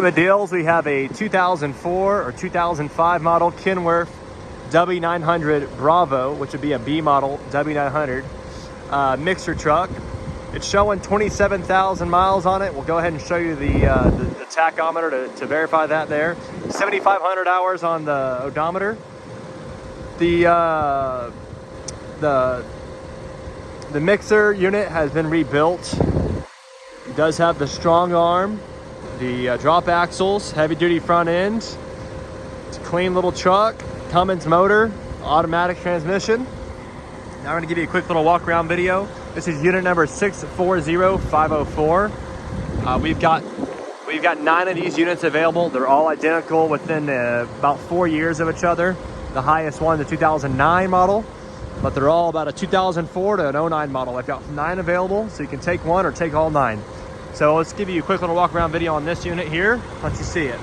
The deals, we have a 2004 or 2005 model Kenworth W900 Bravo, which would be a B model W900 mixer truck. It's showing 27,000 miles on it. We'll go ahead and show you the tachometer to verify that there. 7,500 hours on the odometer. The mixer unit has been rebuilt. It does have the strong arm, the drop axles, heavy duty front end. It's a clean little truck. Cummins motor, automatic transmission. Now I'm going to give you a quick little walk around video. This is unit number 640504. We've got 9 of these units available. They're all identical within about 4 years of each other. The highest one, the 2009 model, but they're all about a 2004 to an 09 model. I've got 9 available, so you can take one or take all 9. So let's give you a quick little walk around video on this unit here. Let you see it.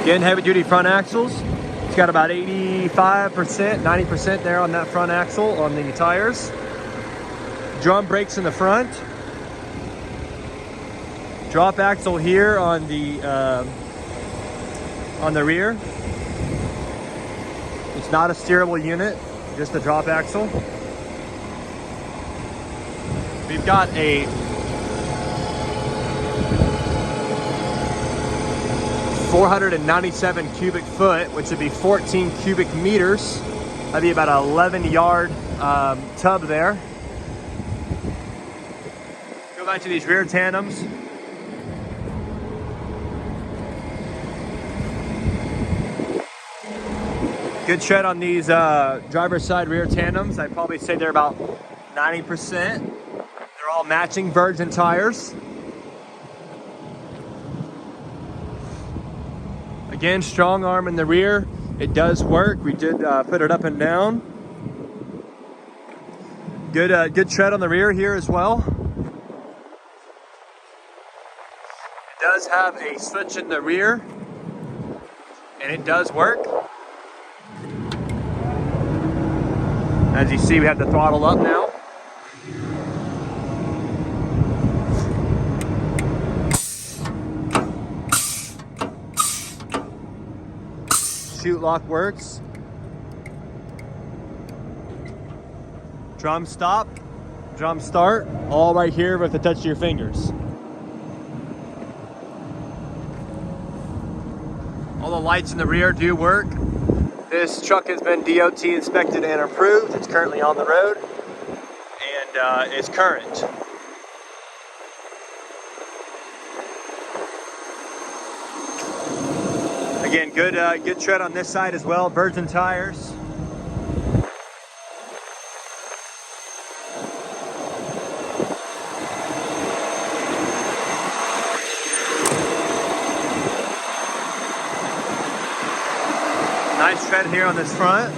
Again, heavy duty front axles. It's got about 85%, 90% there on that front axle on the tires. Drum brakes in the front. Drop axle here on the rear. It's not a steerable unit, just a drop axle. We've got a 497 cubic foot, which would be 14 cubic meters. That'd be about an 11-yard tub there. Go back to these rear tandems. Good tread on these driver's side rear tandems. I'd probably say they're about 90%. They're all matching Virgin tires. Again, strong arm in the rear. It does work. We did put it up and down. Good tread on the rear here as well. It does have a switch in the rear, and it does work. As you see, we have the throttle up now. Chute lock works. Drum stop, drum start, all right here with the touch of your fingers. All the lights in the rear do work. This truck has been DOT inspected and approved. It's currently on the road and is current. Again, good tread on this side as well. Virgin tires. Nice tread here on this front.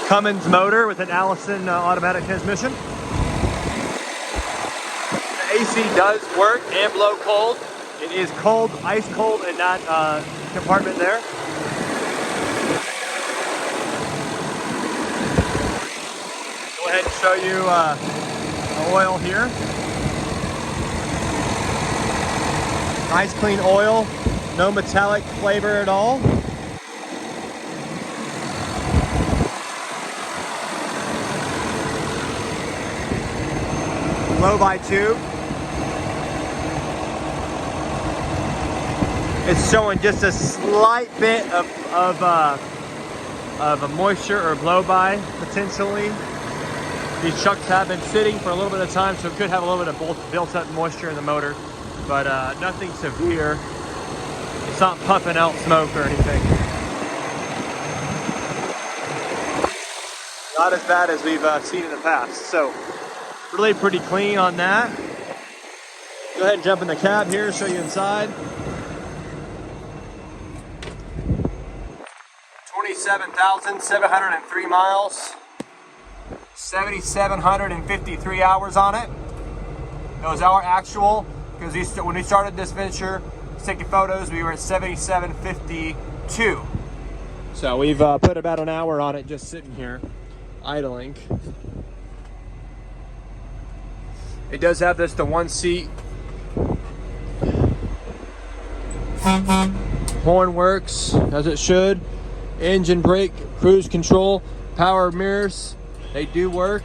Cummins motor with an Allison automatic transmission. The AC does work and blow cold. It is cold, ice cold in that compartment there. Go ahead and show you the oil here. Nice clean oil, no metallic flavor at all. Blow-by tube. It's showing just a slight bit of a moisture or blow-by potentially. These trucks have been sitting for a little bit of time, so it could have a little bit of built-up moisture in the motor, but nothing severe. It's not puffing out smoke or anything. Not as bad as we've seen in the past. So really pretty clean on that. Go ahead and jump in the cab here, show you inside. 27,703 miles. 7,753 hours on it. Those are actual. because when we started this venture, taking photos, we were at 77.52. So we've put about an hour on it just sitting here, idling. It does have the 1-seat. Horn works as it should. Engine, brake, cruise control, power mirrors, they do work.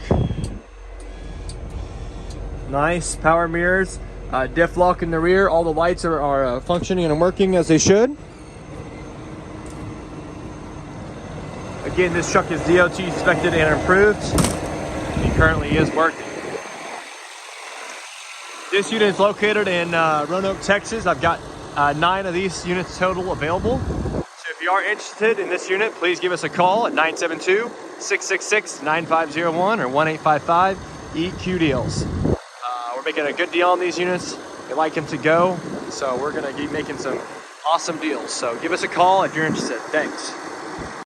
Nice power mirrors. Diff lock in the rear. All the lights are functioning and working as they should. Again, this truck is DOT inspected and approved. It currently is working. This unit is located in Roanoke, Texas. I've got 9 of these units total available. So if you are interested in this unit, please give us a call at 972-666-9501 or 1-855-EQ-DEALS. We're making a good deal on these units. We like them to go, so we're gonna keep making some awesome deals. So give us a call if you're interested. Thanks.